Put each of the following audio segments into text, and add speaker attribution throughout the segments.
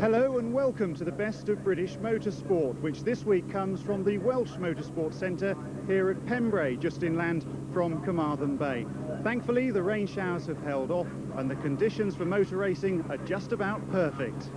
Speaker 1: Hello and welcome to the best of British motorsport, which this week comes from the Welsh Motorsport Centre here at Pembrey, just inland from Carmarthen Bay. Thankfully, the rain showers have held off and the conditions for motor racing are just about perfect.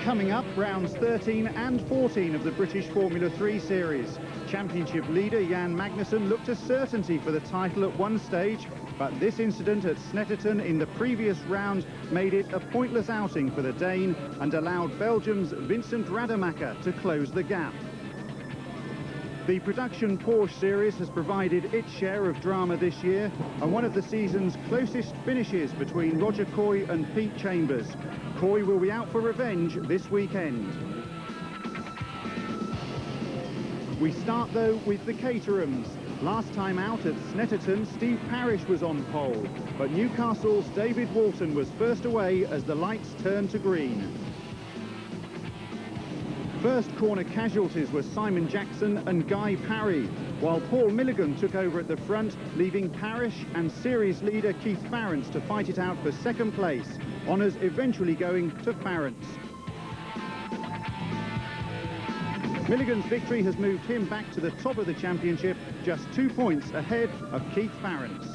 Speaker 1: Coming up, rounds 13 and 14 of the British Formula 3 series. Championship leader Jan Magnussen looked a certainty for the title at one stage, but this incident at Snetterton in the previous round made it a pointless outing for the Dane and allowed Belgium's Vincent Rademacher to close the gap. The production Porsche series has provided its share of drama this year, and one of the season's closest finishes between Roger Coy and Pete Chambers. Coy will be out for revenge this weekend. We start though with the Caterhams. Last time out at Snetterton, Steve Parish was on pole, but Newcastle's David Walton was first away as the lights turned to green. First corner casualties were Simon Jackson and Guy Parry, while Paul Milligan took over at the front, leaving Parish and series leader Keith Farrance to fight it out for second place. Honours eventually going to Farrance. Milligan's victory has moved him back to the top of the championship, just 2 points ahead of Keith Farrance.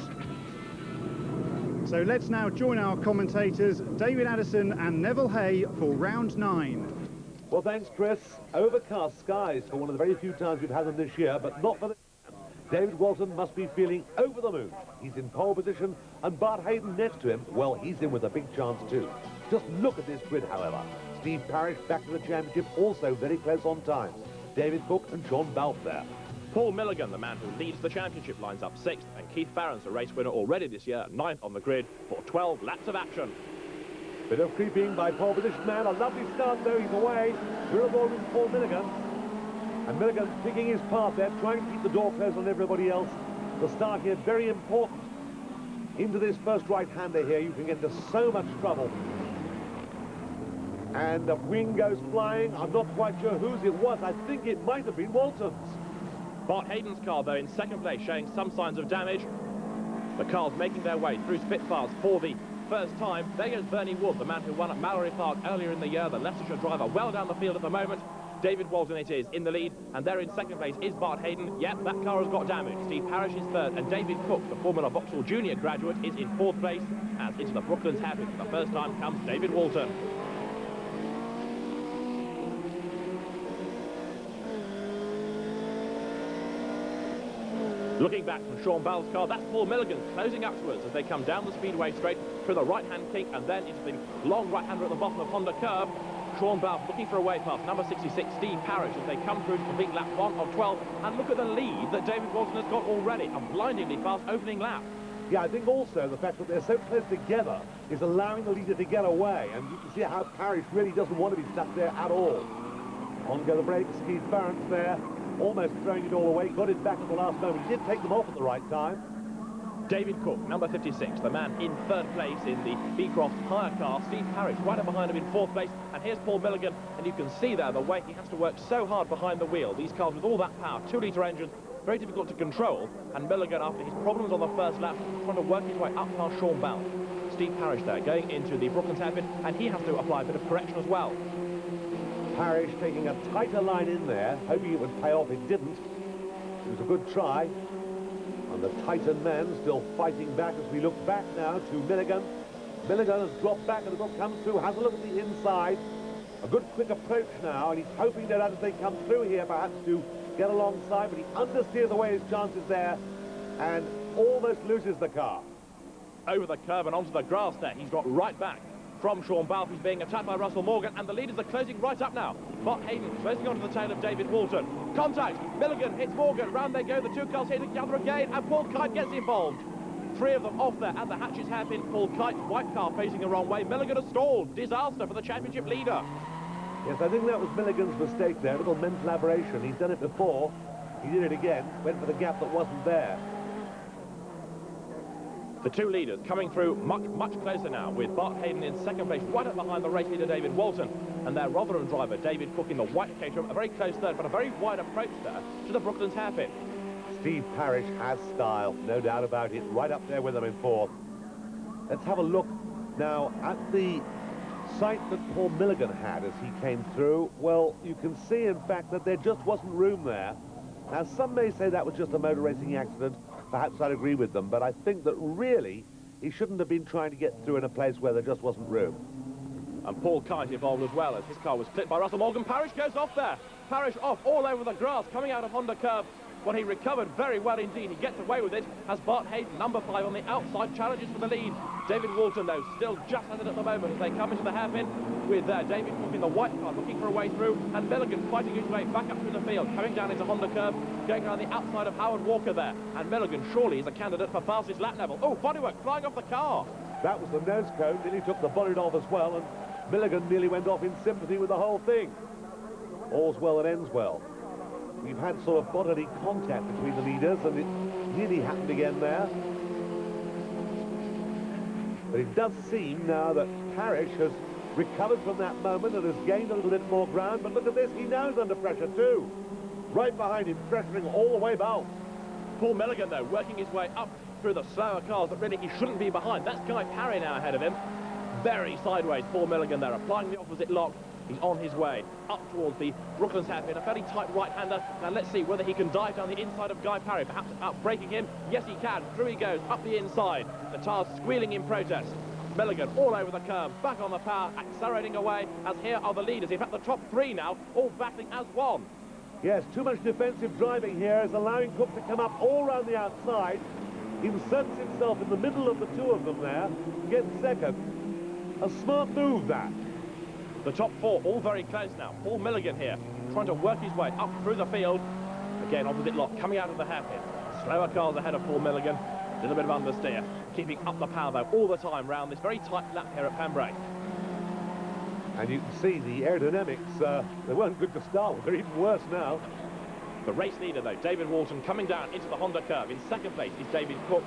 Speaker 1: So let's now join our commentators, David Addison and Neville Hay, for round 9.
Speaker 2: Well, thanks, Chris. Overcast skies for one of the very few times we've had them this year, but not for the... David Walton must be feeling over the moon. He's in pole position, and Bart Hayden next to him, well, he's in with a big chance too. Just look at this grid, however. Steve Parish back to the championship, also very close on time. David Cook and John Balfe there.
Speaker 3: Paul Milligan, the man who leads the championship, lines up 6th, and Keith Farrance, a race winner already this year, 9th on the grid for 12 laps of action.
Speaker 2: Bit of creeping by pole position man. A lovely start though, he's away. We're aboard with Paul Milligan. And Milligan picking his path there, trying to keep the door closed on everybody else. The start here, very important. Into this first right-hander here, you can get into so much trouble. And the wing goes flying. I'm not quite sure whose it was. I think it might have been Walton's.
Speaker 3: Bart Hayden's car, though, in second place, showing some signs of damage. The cars making their way through Spitfires for the first time. There goes Bernie Wood, the man who won at Mallory Park earlier in the year, the Leicestershire driver, well down the field at the moment. David Walton it is in the lead, and there in second place is Bart Hayden. Yep, that car has got damage. Steve Parish is third, and David Cook, the Formula Vauxhall Junior graduate, is in fourth place. As into the Brooklands happy for the first time comes David Walton. Looking back from Sean Balfe's car, that's Paul Milligan closing up to us as they come down the speedway straight through the right-hand kink and then into the long right-hander at the bottom of Honda curve. Sean Balfe looking for a way past number 66, Steve Parish, as they come through to complete lap 1 of 12. And look at the lead that David Walton has got already, a blindingly fast opening lap.
Speaker 2: Yeah, I think also the fact that they're so close together is allowing the leader to get away. And you can see how Parish really doesn't want to be stuck there at all. On go the brakes, Keith Farrance there. Almost throwing it all away, got it back at the last moment. He did take them off at the right time.
Speaker 3: David Cook, number 56, the man in third place in the Beecroft hire car. Steve Parish right up behind him in fourth place. And here's Paul Milligan, and you can see there the way he has to work so hard behind the wheel. These cars with all that power, 2-litre engines, very difficult to control. And Milligan, after his problems on the first lap, trying to work his way up past Sean Balfe. Steve Parish there, going into the Brooklands hairpin, and he has to apply a bit of correction as well.
Speaker 2: Parish taking a tighter line in there, hoping it would pay off. It didn't. It was a good try. And the Titan man still fighting back as we look back now to Milligan. Milligan has dropped back and the book comes through, has a look at the inside. A good quick approach now, and he's hoping that as they come through here perhaps to get alongside, but he understeers away his chances there and almost loses the car.
Speaker 3: Over the curve and onto the grass there, he's got right back from Sean Balfe. He's being attacked by Russell Morgan, and the leaders are closing right up now. Bart Hayden closing onto the tail of David Walton. Contact! Milligan hits Morgan. Round they go. The two cars hit each other again, and Paul Kite gets involved. Three of them off there at the hatches hairpin. Paul Kite's white car facing the wrong way. Milligan has stalled. Disaster for the championship leader.
Speaker 2: Yes, I think that was Milligan's mistake there. A little mental aberration. He's done it before. He did it again. Went for the gap that wasn't there.
Speaker 3: The two leaders coming through much closer now, with Bart Hayden in second place, right up behind the race leader David Walton, and their Rotherham driver David Cook in the white Caterham, a very close third, but a very wide approach there to the Brooklands hairpin.
Speaker 2: Steve Parrish has style, no doubt about it, right up there with them in fourth. Let's have a look now at the sight that Paul Milligan had as he came through. Well, you can see, in fact, that there just wasn't room there. Now, some may say that was just a motor racing accident. Perhaps I'd agree with them, but I think that really he shouldn't have been trying to get through in a place where there just wasn't room.
Speaker 3: And Paul Kite involved as well, as his car was clipped by Russell Morgan. Parrish goes off there. Parrish off all over the grass, coming out of Honda curve. Well, he recovered very well indeed. He gets away with it as Bart Hayden, number 5 on the outside, challenges for the lead. David Walton, though, still just at it at the moment as they come into the hairpin with David Cook in the white car looking for a way through, and Milligan fighting his way back up through the field, coming down into Honda curve, going around the outside of Howard Walker there. And Milligan surely is a candidate for fastest lap level. Oh, bodywork flying off the car.
Speaker 2: That was the nose cone, nearly took the bonnet off as well, and Milligan nearly went off in sympathy with the whole thing. All's well that ends well. We've had sort of bodily contact between the leaders, and it nearly happened again there. But it does seem now that Parrish has recovered from that moment and has gained a little bit more ground. But look at this, he now is under pressure too. Right behind him, pressuring all the way back.
Speaker 3: Paul Milligan, though, working his way up through the slower cars that really he shouldn't be behind. That's Guy Parry now ahead of him. Very sideways, Paul Milligan there, applying the opposite lock. He's on his way up towards the Brooklands hairpin, a fairly tight right-hander. Now let's see whether he can dive down the inside of Guy Parry, perhaps outbraking him. Yes, he can. Through he goes, up the inside. The tyres squealing in protest. Milligan all over the curb, back on the power, accelerating away, as here are the leaders. In fact, the top 3 now, all battling as one.
Speaker 2: Yes, too much defensive driving here is allowing Cook to come up all round the outside. He inserts himself in the middle of the 2 of them there, gets second. A smart move, that.
Speaker 3: The top 4 all very close now. Paul Milligan here, trying to work his way up through the field. Again, opposite lock, coming out of the hairpin. Slower cars ahead of Paul Milligan. A little bit of understeer, keeping up the power, though, all the time round this very tight lap here at Pembrey.
Speaker 2: And you can see the aerodynamics, they weren't good to start with. They're even worse now.
Speaker 3: The race leader, though, David Walton, coming down into the Honda curve. In second place is David Cook.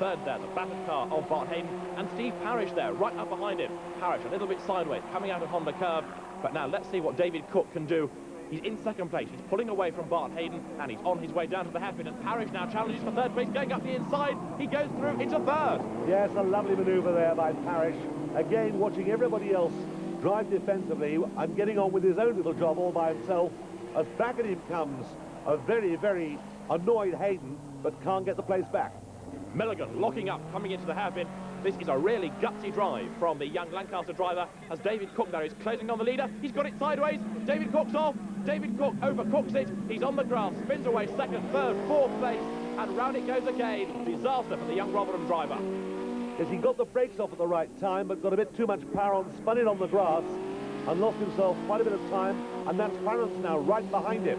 Speaker 3: Third there, the battered car of Bart Hayden, and Steve Parrish there, right up behind him. Parrish a little bit sideways, coming out of Honda curve. But now let's see what David Cook can do. He's in second place, he's pulling away from Bart Hayden, and he's on his way down to the hairpin, and Parrish now challenges for third place, going up the inside. He goes through into third.
Speaker 2: Yes, a lovely manoeuvre there by Parrish. Again, watching everybody else drive defensively and getting on with his own little job all by himself, as back at him comes a very, very annoyed Hayden, but can't get the place back.
Speaker 3: Milligan locking up, coming into the hairpin. This is a really gutsy drive from the young Lancaster driver, as David Cook there is closing on the leader. He's got it sideways. David Cook's off. David Cook overcooks it. He's on the grass, spins away second, third, fourth place, and round it goes again. Disaster for the young Rotherham driver.
Speaker 2: Yes, he got the brakes off at the right time, but got a bit too much power on, spun it on the grass, and lost himself quite a bit of time, and that's Clarence now right behind him.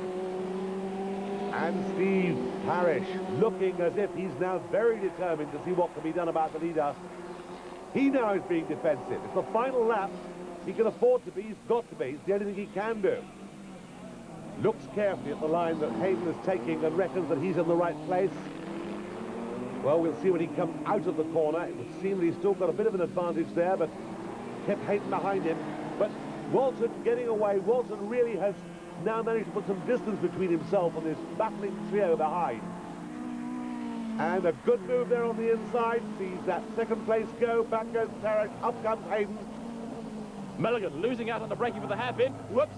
Speaker 2: And Steve Parrish looking as if he's now very determined to see what can be done about the leader. He now is being defensive. It's the final lap. He can afford to be. He's got to be. It's the only thing he can do. Looks carefully at the line that Hayden is taking and reckons that he's in the right place. Well, we'll see when he comes out of the corner. It would seem that he's still got a bit of an advantage there, but kept Hayden behind him. But Walton getting away. Walton really has now managed to put some distance between himself and this battling trio behind. And a good move there on the inside. Sees that second place go. Back goes Parrish. Up comes Hayden.
Speaker 3: Milligan losing out on the braking for the hairpin. Whoops.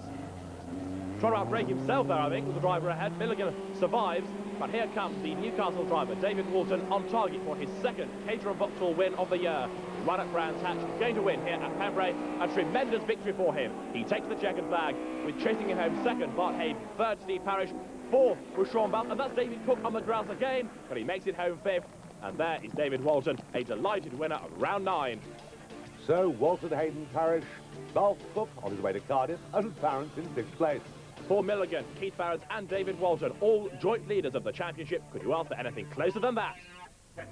Speaker 3: Trying to outbrake himself there, I think, with the driver ahead. Milligan survives. But here comes the Newcastle driver, David Walton, on target for his second Caterham Vauxhall win of the year. Right at Brands Hatch, going to win here at Pembrey. A tremendous victory for him. He takes the checkered flag, with chasing him home second, Bart Hayden, third, Steve Parrish, fourth was Sean Bell, and that's David Cook on the grass again, but he makes it home fifth. And there is David Walton, a delighted winner of round 9.
Speaker 2: So, Walton, Hayden, Parrish, Bell, Cook on his way to Cardiff, and Clarence in 6th place.
Speaker 3: Paul Milligan, Keith Barrett and David Walton, all joint leaders of the championship. Could you ask for anything closer than that?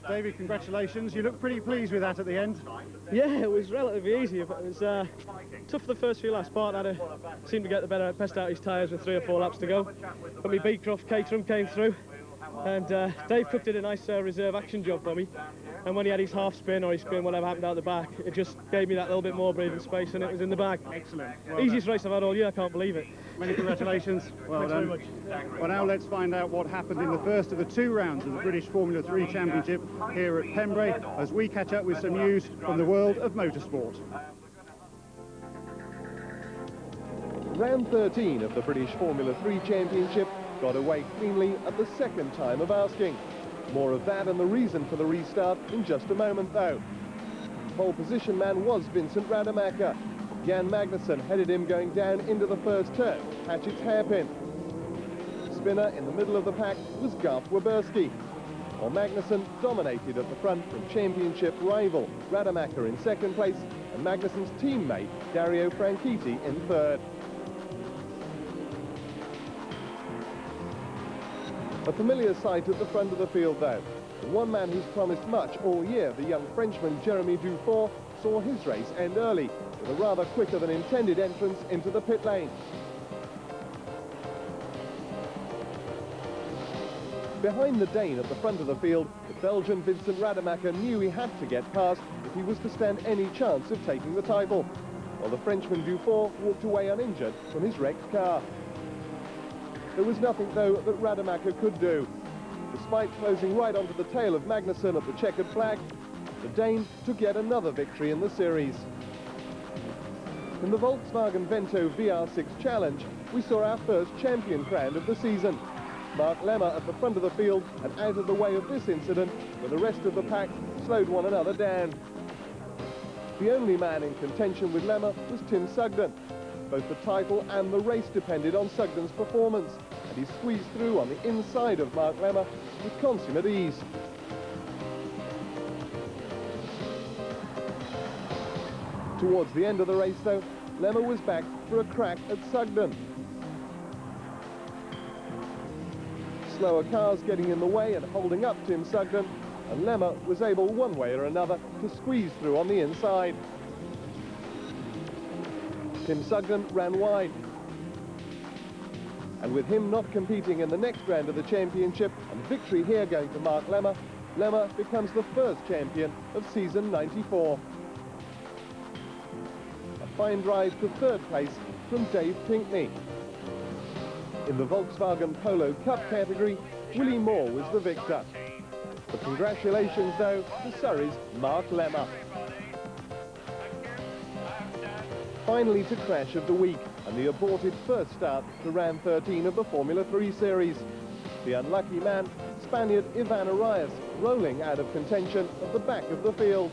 Speaker 1: David, congratulations. You look pretty pleased with that at the end.
Speaker 4: Yeah, it was relatively easy. It was tough for the first few laps. Bart seemed to get the best out of his tyres with 3 or 4 laps to go. But me Beecroft, Caterham came through. And Dave Cook did a nice reserve action job for me. And when he had his half spin or his spin, whatever happened out the back, it just gave me that little bit more breathing space, and it was in the bag.
Speaker 1: Excellent. Well
Speaker 4: Easiest race I've had all year, I can't believe it.
Speaker 1: Many congratulations. Well
Speaker 4: Thanks
Speaker 1: done.
Speaker 4: very much.
Speaker 1: Well, now let's find out what happened in the first of the 2 rounds of the British Formula 3 Championship here at Pembrey, as we catch up with some news from the world of motorsport.
Speaker 5: Round 13 of the British Formula 3 Championship got away cleanly at the second time of asking. More of that and the reason for the restart in just a moment, though. Pole position man was Vincent Rademacher. Jan Magnussen headed him going down into the first turn, Hatchett's hairpin. Spinner in the middle of the pack was Garth Waberski, while Magnussen dominated at the front from championship rival Rademacher in second place and Magnussen's teammate Dario Franchitti in third. A familiar sight at the front of the field, though. And one man who's promised much all year, the young Frenchman Jeremy Dufour, saw his race end early with a rather quicker than intended entrance into the pit lane. Behind the Dane at the front of the field, the Belgian Vincent Rademacher knew he had to get past if he was to stand any chance of taking the title, while the Frenchman Dufour walked away uninjured from his wrecked car. There was nothing, though, that Rademacher could do. Despite closing right onto the tail of Magnussen at the checkered flag, the Dane took yet another victory in the series. In the Volkswagen Vento VR6 Challenge, we saw our first champion crowned of the season. Mark Lemmer at the front of the field and out of the way of this incident, where the rest of the pack slowed one another down. The only man in contention with Lemmer was Tim Sugden. Both the title and the race depended on Sugden's performance, and he squeezed through on the inside of Mark Lemmer with consummate ease. Towards the end of the race, though, Lemmer was back for a crack at Sugden. Slower cars getting in the way and holding up Tim Sugden, and Lemmer was able one way or another to squeeze through on the inside. Tim Sugden ran wide. And with him not competing in the next round of the championship and victory here going to Mark Lemmer, Lemmer becomes the first champion of season 94. A fine drive to third place from Dave Pinkney. In the Volkswagen Polo Cup category, Willie Moore was the victor. But congratulations, though, to Surrey's Mark Lemmer. Finally to crash of the week and the aborted first start to round 13 of the Formula 3 series. The unlucky man, Spaniard Ivan Arias, rolling out of contention at the back of the field.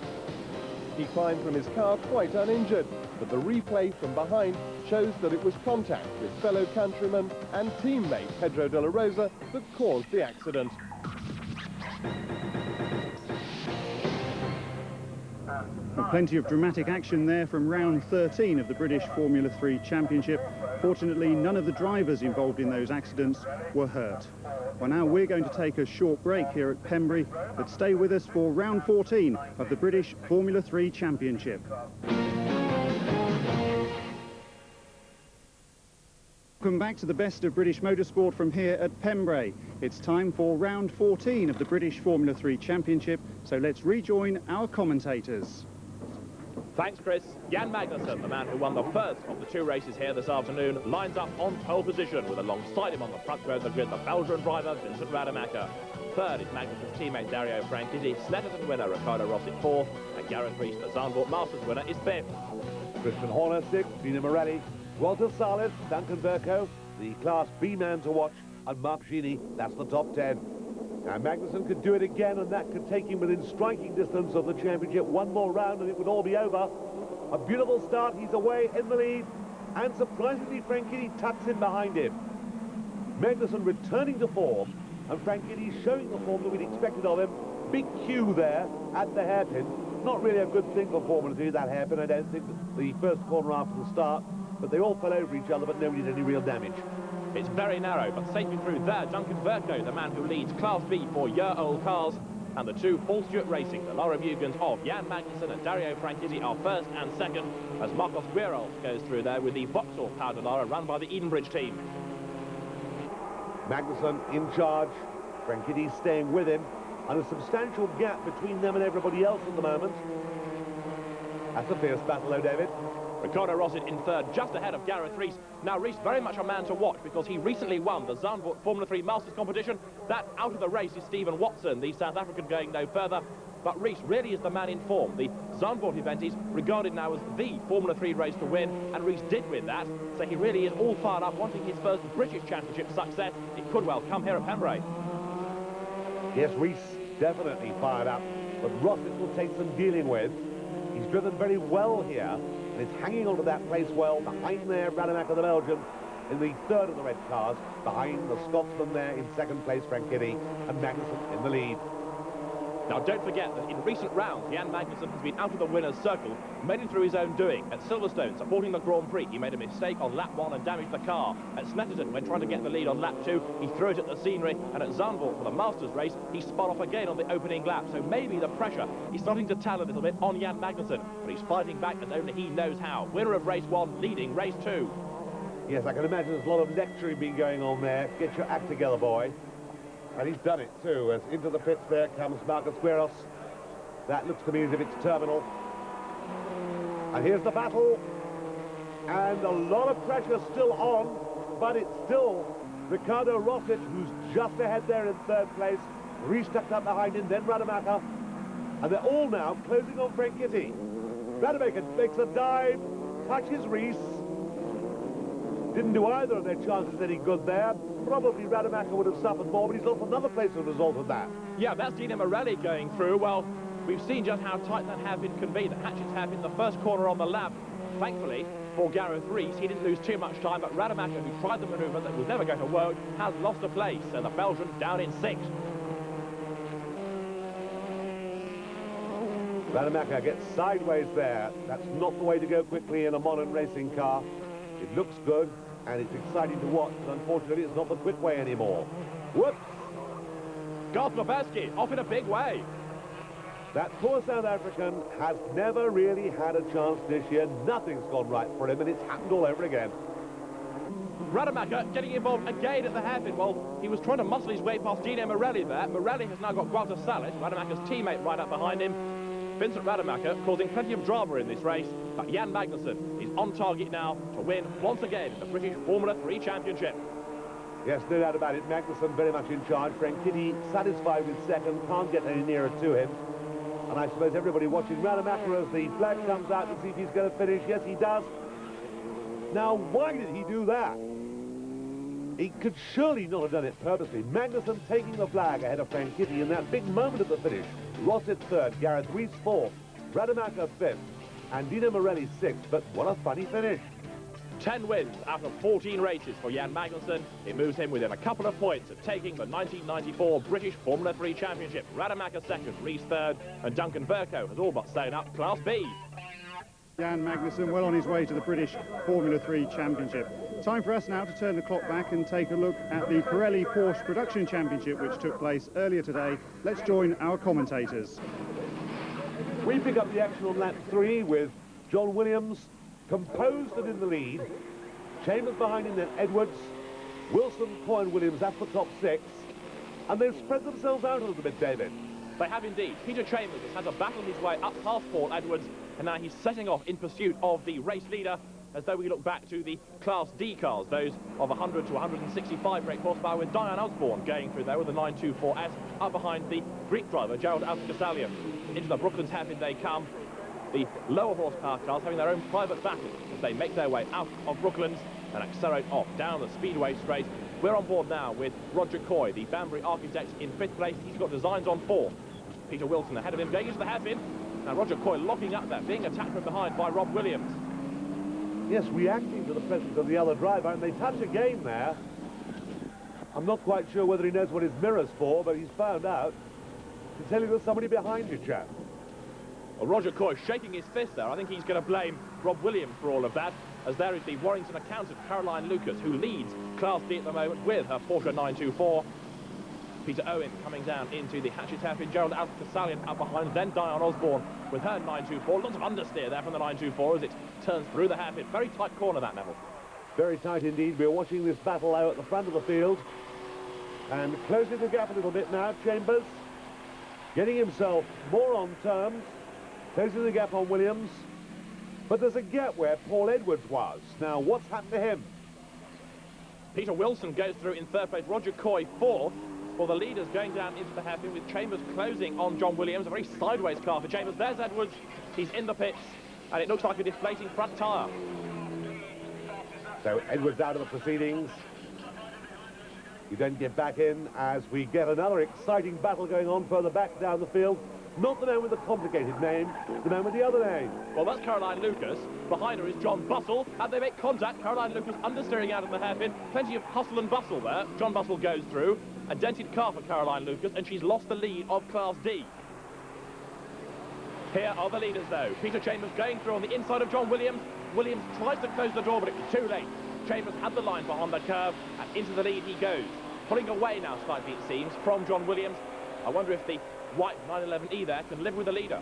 Speaker 5: He climbed from his car quite uninjured, but the replay from behind shows that it was contact with fellow countryman and teammate Pedro de la Rosa that caused the accident.
Speaker 1: Plenty of dramatic action there from round 13 of the British Formula 3 Championship. Fortunately, none of the drivers involved in those accidents were hurt. Well, now we're going to take a short break here at Pembrey, but stay with us for round 14 of the British Formula 3 Championship. Welcome back to the best of British motorsport from here at Pembrey. It's time for round 14 of the British Formula 3 Championship, so let's rejoin our commentators.
Speaker 3: Thanks, Chris. Jan Magnussen, the man who won the first of the 2 races here this afternoon, lines up on pole position with alongside him on the front row of the grid the Belgian driver Vincent Rademacher. Third is Magnussen's teammate Dario Franchitti, Snetterton winner Ricardo Rossi 4th, and Gareth Rees, the Zandvoort Masters winner, is 5th.
Speaker 2: Christian Horner 6th, Gino Morelli, Walter Salis, Duncan Verco, the Class B man to watch, and Mark Gini, that's the top 10. Now Magnussen could do it again, and that could take him within striking distance of the championship. One more round and it would all be over. A beautiful start, he's away in the lead, and surprisingly Franchitti tucks in behind him. Magnussen returning to form, and Franchitti showing the form that we'd expected of him. Big Q there at the hairpin. Not really a good thing for Formula 3, that hairpin. I don't think the first corner after the start, but they all fell over each other, but nobody did any real damage.
Speaker 3: It's very narrow, but safely through there, Duncan Verco, the man who leads Class B 4-year-old cars, and the 2 Paul Stewart Racing, the Laura Mugens of Jan Magnussen and Dario Franchitti are first and second, as Marcos Guerrero goes through there with the Vauxhall powered Lara run by the Edenbridge team.
Speaker 2: Magnussen in charge, Franchitti staying with him, and a substantial gap between them and everybody else at the moment. That's a fierce battle, though, David.
Speaker 3: Ricardo Rosset in third, just ahead of Gareth Rees. Now, Rees very much a man to watch because he recently won the Zandvoort Formula 3 Masters competition. That out of the race is Stephen Watson, the South African, going no further. But Rees really is the man in form. The Zandvoort event is regarded now as the Formula 3 race to win, and Rees did win that. So he really is all fired up, wanting his first British Championship success. It could well come here at Pembrey.
Speaker 2: Yes, Rees definitely fired up, but Rosset will take some dealing with. He's driven very well here, and is hanging on to that place well. Behind there, Rademacher, the Belgian, in the third of the red cars. Behind the Scotsman there in second place, Franchitti, and Magnussen in the lead.
Speaker 3: Now, don't forget that in recent rounds, Jan Magnussen has been out of the winner's circle, mainly through his own doing. At Silverstone, supporting the Grand Prix, he made a mistake on lap 1 and damaged the car. At Snetterton, when trying to get the lead on lap 2, he threw it at the scenery. And at Zandvoort, for the Masters race, he spun off again on the opening lap. So maybe the pressure is starting to tell a little bit on Jan Magnussen, but he's fighting back as only he knows how. Winner of race 1, leading race 2.
Speaker 2: Yes, I can imagine there's a lot of lecturing being going on there. Get your act together, boy. And he's done it too, as into the pits there comes Marcos Gueros. That looks to me as if it's terminal. And here's the battle. And a lot of pressure still on, but it's still Ricardo Rosset, who's just ahead there in third place. Rees tucked up behind him, then Rademacher. And they're all now closing on Franchitti. Rademacher makes a dive, touches Rees. Didn't do either of their chances any good there. Probably Rademacher would have suffered more, but he's lost another place as a result of that.
Speaker 3: Yeah, that's Dino Morelli going through. Well, we've seen just how tight that hairpin can be. The hatchets have in the first corner on the lap. Thankfully, for Gareth Rees, he didn't lose too much time, but Rademacher, who tried the manoeuvre that was never going to work, has lost a place. So the Belgian down in 6th.
Speaker 2: Rademacher gets sideways there. That's not the way to go quickly in a modern racing car. It looks good, and it's exciting to watch, but unfortunately it's not the quick way anymore. Whoops!
Speaker 3: Garth Noveski off in a big way.
Speaker 2: That poor South African has never really had a chance this year. Nothing's gone right for him, and it's happened all over again.
Speaker 3: Rademacher getting involved again at the hairpin. Well, he was trying to muscle his way past Dino Morelli there. Morelli has now got Gualter Salis, Rademacher's teammate, right up behind him. Vincent Rademacher causing plenty of drama in this race, but Jan Magnussen is on target now to win once again the British Formula 3 Championship.
Speaker 2: Yes, no doubt about it. Magnussen very much in charge. Franchitti satisfied with second, can't get any nearer to him. And I suppose everybody watching Rademacher as the flag comes out to see if he's going to finish. Yes, he does. Now, why did he do that? He could surely not have done it purposely. Magnussen taking the flag ahead of Franchitti in that big moment at the finish. Rosset third, Gareth Rees fourth, Rademacher fifth, and Dino Morelli sixth. But what a funny finish.
Speaker 3: 10 wins out of 14 races for Jan Magnussen. It moves him within a couple of points of taking the 1994 British Formula 3 Championship. Rademacher second, Rees third, and Duncan Verco has all but sewn up Class B.
Speaker 1: Jan Magnussen well on his way to the British Formula 3 Championship. Time for us now to turn the clock back and take a look at the Pirelli Porsche Production Championship, which took place earlier today. Let's join our commentators.
Speaker 2: We pick up the action on lap 3 with John Williams composed and in the lead. Chambers behind him, then Edwards, Wilson, Coy and Williams, that's the top 6. And they've spread themselves out a little bit, David.
Speaker 3: They have indeed. Peter Chambers has had to battle his way up past Paul Edwards, and now he's setting off in pursuit of the race leader, as though we look back to the Class D cars, those of 100 to 165 brake horsepower, with Diane Osborne going through there with the 924S, up behind the Greek driver, Gerald Alcasalian. Into the Brooklands hairpin they come. The lower horsepower cars having their own private battle as they make their way out of Brooklands and accelerate off down the Speedway straight. We're on board now with Roger Coy, the Banbury architect, in 5th place. He's got designs on 4th. Peter Wilson ahead of him, going into the hairpin. Now Roger Coy locking up there, being attacked from behind by Rob Williams.
Speaker 2: Yes, reacting to the presence of the other driver, and they touch again there. I'm not quite sure whether he knows what his mirror's for, but he's found out. To tell you there's somebody behind you, chap.
Speaker 3: Well, Roger Coy shaking his fist there. I think he's going to blame Rob Williams for all of that, as there is the Warrington accountant, Caroline Lucas, who leads Class D at the moment with her Porsche 924. Peter Owen coming down into the hatchet hairpin. Gerald Alcasalian up behind, then Diane Osborne with her 924. Lots of understeer there from the 924 as it turns through the hairpin. Very tight corner, that, Neville.
Speaker 2: Very tight indeed. We're watching this battle out at the front of the field. And closing the gap a little bit now, Chambers. Getting himself more on terms. Closing the gap on Williams. But there's a gap where Paul Edwards was. Now, what's happened to him?
Speaker 3: Peter Wilson goes through in third place. Roger Coy fourth. For the leaders going down into the hairpin with Chambers closing on John Williams. A very sideways car for Chambers. There's Edwards. He's in the pits. And it looks like a deflating front tyre.
Speaker 2: So Edwards out of the proceedings. You then get back in as we get another exciting battle going on further back down the field. Not the man with the complicated name, the man with the other name.
Speaker 3: Well, that's Caroline Lucas. Behind her is John Bustle, and they make contact. Caroline Lucas understeering out of the hairpin. Plenty of hustle and bustle there. John Bustle goes through. A dented car for Caroline Lucas, and she's lost the lead of Class D. Here are the leaders, though. Peter Chambers going through on the inside of John Williams. Williams tries to close the door, but it was too late. Chambers had the line behind the curve, and into the lead he goes. Pulling away now slightly, it seems, from John Williams. I wonder if the white 911E there can live with the leader.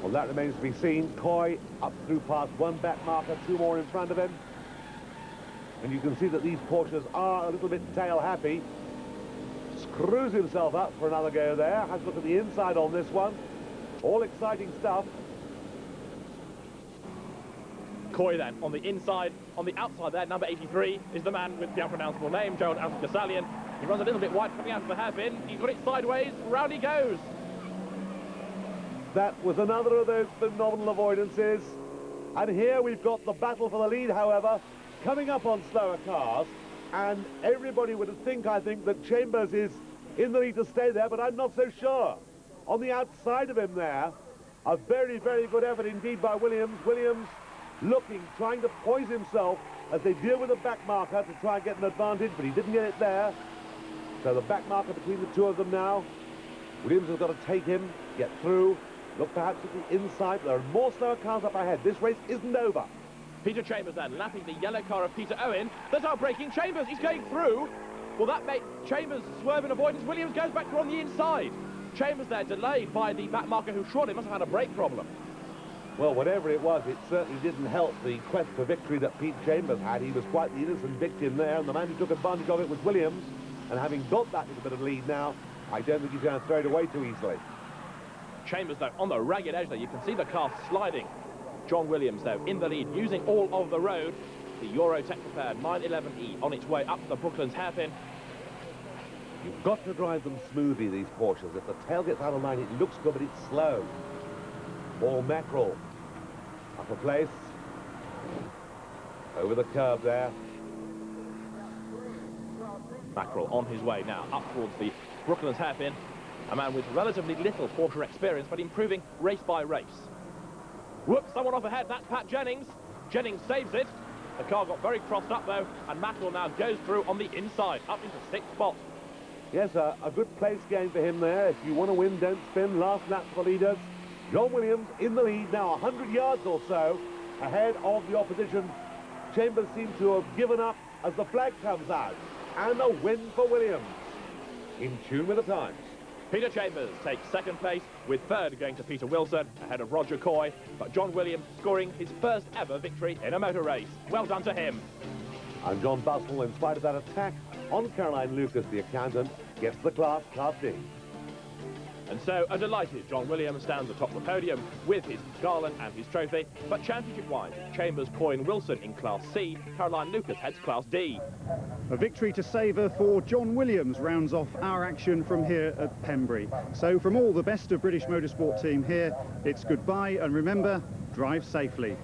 Speaker 2: Well, that remains to be seen. Coy up through past one back marker, two more in front of him. And you can see that these Porsches are a little bit tail happy. Screws himself up for another go there. Has a look at the inside on this one. All exciting stuff.
Speaker 3: Coy then on the inside. On the outside there, number 83 is the man with the unpronounceable name, Gerald Alpha-Gassalian. He runs a little bit wide coming out of the hairpin. He's got it sideways. Round he goes.
Speaker 2: That was another of those phenomenal avoidances. And here we've got the battle for the lead, however, coming up on slower cars. And everybody would think, I think, that Chambers is in the lead to stay there, but I'm not so sure. On the outside of him there, a very, very good effort indeed by Williams. Williams looking, trying to poise himself as they deal with the back marker to try and get an advantage, but he didn't get it there. So the back marker between the two of them now. Williams has got to take him, get through, look perhaps at the inside. There are more slower cars up ahead. This race isn't over.
Speaker 3: Peter Chambers then lapping the yellow car of Peter Owen. There's our braking Chambers. He's going through. Well, that made Chambers swerve in avoidance. Williams goes back through on the inside. Chambers there delayed by the back marker, who surely must have had a brake problem.
Speaker 2: Well, whatever it was, it certainly didn't help the quest for victory that Pete Chambers had. He was quite the innocent victim there, and the man who took advantage of it was Williams. And having got that little bit of lead now, I don't think he's going to throw it away too easily.
Speaker 3: Chambers, though, on the ragged edge there. You can see the car sliding. John Williams, though, in the lead, using all of the road. The Eurotech prepared 911E on its way up to the Brooklands hairpin.
Speaker 2: You've got to drive them smoothly, these Porsches. If the tail gets out of line, it looks good, but it's slow. Paul Mackerel, upper place. Over the curve there.
Speaker 3: Mackerel on his way now up towards the Brooklands hairpin. A man with relatively little Porsche experience, but improving race by race. Whoops, someone off ahead. That's Pat Jennings. Jennings saves it. The car got very crossed up, though, and Mackerel now goes through on the inside, up into sixth spot.
Speaker 2: Yes, a good place game for him there. If you want to win, don't spin. Last lap for the leaders. John Williams in the lead now, 100 yards or so ahead of the opposition. Chambers seems to have given up as the flag comes out. And a win for Williams. In tune with the times.
Speaker 3: Peter Chambers takes second place, with third going to Peter Wilson, ahead of Roger Coy. But John Williams scoring his first ever victory in a motor race. Well done to him.
Speaker 2: And John Bustle, in spite of that attack on Caroline Lucas, the accountant, gets the Class D.
Speaker 3: And so a delighted John Williams stands atop the podium with his garland and his trophy. But championship-wise, Chambers, Coy and Wilson in Class C, Caroline Lucas heads Class D.
Speaker 1: A victory to savour for John Williams rounds off our action from here at Pembrey. So from all the best of British Motorsport team here, it's goodbye, and remember, drive safely.